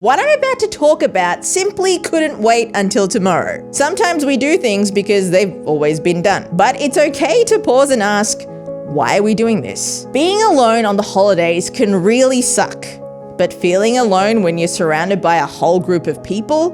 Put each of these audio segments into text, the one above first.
What I'm about to talk about simply couldn't wait until tomorrow. Sometimes we do things because they've always been done, but it's okay to pause and ask, why are we doing this? Being alone on the holidays can really suck, but feeling alone when you're surrounded by a whole group of people,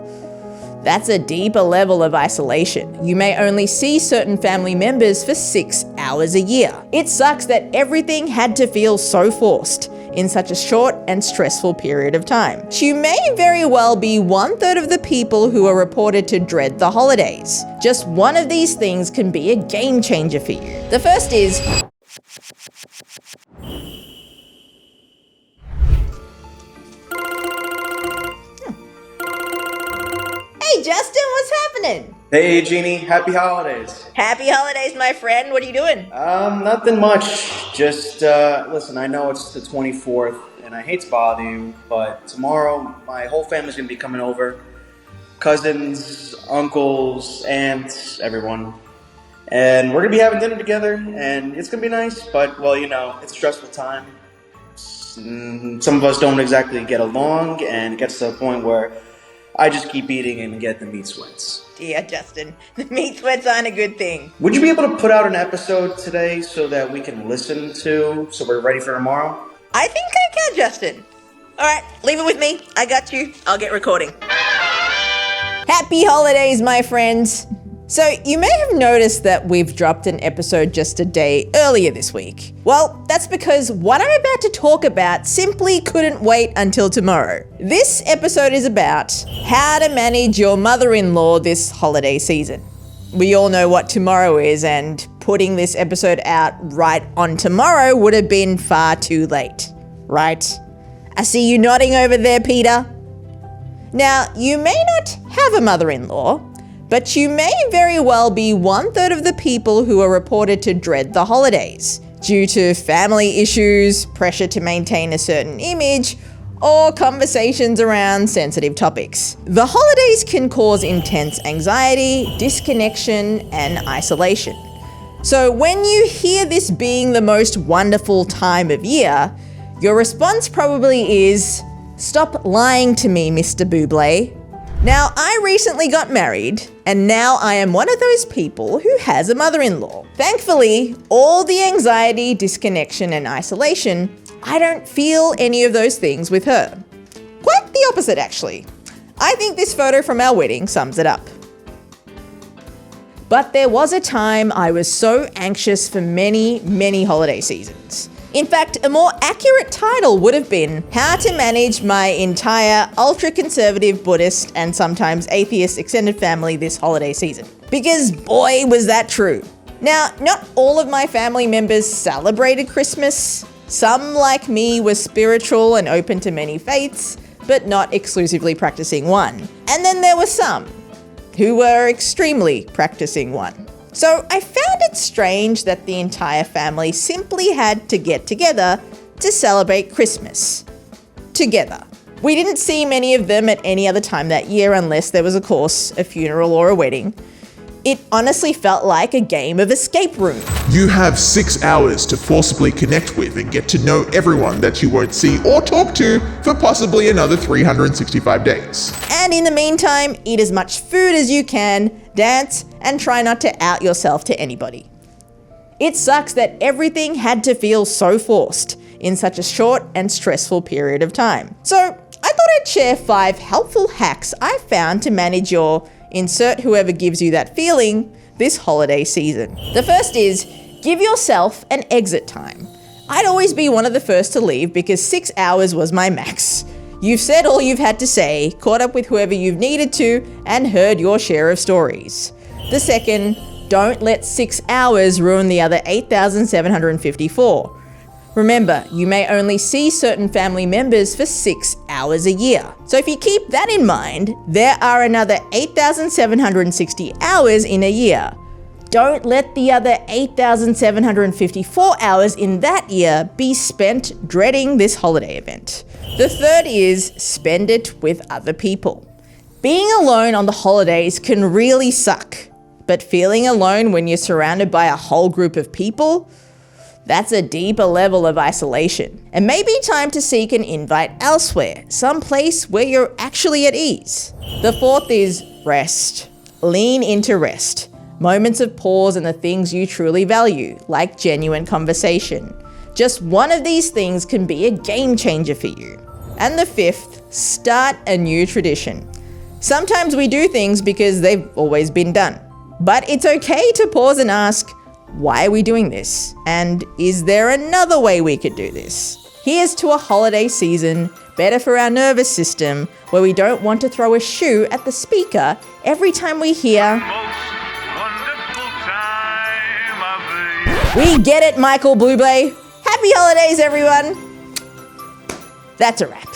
that's a deeper level of isolation. You may only see certain family members for 6 hours a year. It sucks that everything had to feel so forced in such a short and stressful period of time. You may very well be 1/3 of the people who are reported to dread the holidays. Just one of these things can be a game changer for you. The first is, Hey Justin, what's happening? Hey Ginni, happy holidays. Happy holidays, my friend. What are you doing? Nothing much. Just, listen, I know it's the 24th, and I hate to bother you, but tomorrow my whole family's gonna be coming over. Cousins, uncles, aunts, everyone. And we're gonna be having dinner together, and it's gonna be nice, but, well, you know, it's a stressful time. Some of us don't exactly get along, and it gets to a point where I just keep eating and get the meat sweats. Yeah, Justin, the meat sweats aren't a good thing. Would you be able to put out an episode today so that we can listen to, so we're ready for tomorrow? I think I can, Justin. All right, leave it with me. I got you. I'll get recording. Happy holidays, my friends. So you may have noticed that we've dropped an episode just a day earlier this week. Well, that's because what I'm about to talk about simply couldn't wait until tomorrow. This episode is about how to manage your mother-in-law this holiday season. We all know what tomorrow is, and putting this episode out right on tomorrow would have been far too late, right? I see you nodding over there, Peter. Now, you may not have a mother-in-law, but you may very well be 1/3 of the people who are reported to dread the holidays due to family issues, pressure to maintain a certain image, or conversations around sensitive topics. The holidays can cause intense anxiety, disconnection, and isolation. So when you hear this being the most wonderful time of year, your response probably is, "Stop lying to me, Mr. Bublé." Now, I recently got married, and now I am one of those people who has a mother-in-law. Thankfully, all the anxiety, disconnection, and isolation, I don't feel any of those things with her. Quite the opposite, actually. I think this photo from our wedding sums it up. But there was a time I was so anxious for many, many holiday seasons. In fact, a more accurate title would have been How to Manage My Entire Ultra-Conservative Buddhist and sometimes Atheist Extended Family This Holiday Season. Because boy, was that true. Now, not all of my family members celebrated Christmas. Some, like me, were spiritual and open to many faiths, but not exclusively practicing one. And then there were some who were extremely practicing one. So I found it strange that the entire family simply had to get together to celebrate Christmas. Together. We didn't see many of them at any other time that year unless there was, of course, a funeral or a wedding. It honestly felt like a game of escape room. You have 6 hours to forcibly connect with and get to know everyone that you won't see or talk to for possibly another 365 days. And in the meantime, eat as much food as you can, dance, and try not to out yourself to anybody. It sucks that everything had to feel so forced in such a short and stressful period of time. So I thought I'd share 5 helpful hacks I found to manage your insert whoever gives you that feeling this holiday season. The first is, give yourself an exit time. I'd always be one of the first to leave because 6 hours was my max. You've said all you've had to say, caught up with whoever you've needed to, and heard your share of stories. The second, don't let 6 hours ruin the other 8,754. Remember, you may only see certain family members for 6 hours a year. So if you keep that in mind, there are another 8,760 hours in a year. Don't let the other 8,754 hours in that year be spent dreading this holiday event. The third is spend it with other people. Being alone on the holidays can really suck, but feeling alone when you're surrounded by a whole group of people, That's a deeper level of isolation. It may be time to seek an invite elsewhere, someplace where you're actually at ease. The fourth is rest. Lean into rest. Moments of pause and the things you truly value, like genuine conversation. Just one of these things can be a game changer for you. And the fifth, start a new tradition. Sometimes we do things because they've always been done. But it's okay to pause and ask, why are we doing this? And is there another way we could do this? Here's to a holiday season, better for our nervous system, where we don't want to throw a shoe at the speaker every time we hear, "We get it, Michael Bublé. Happy holidays, everyone." That's a wrap.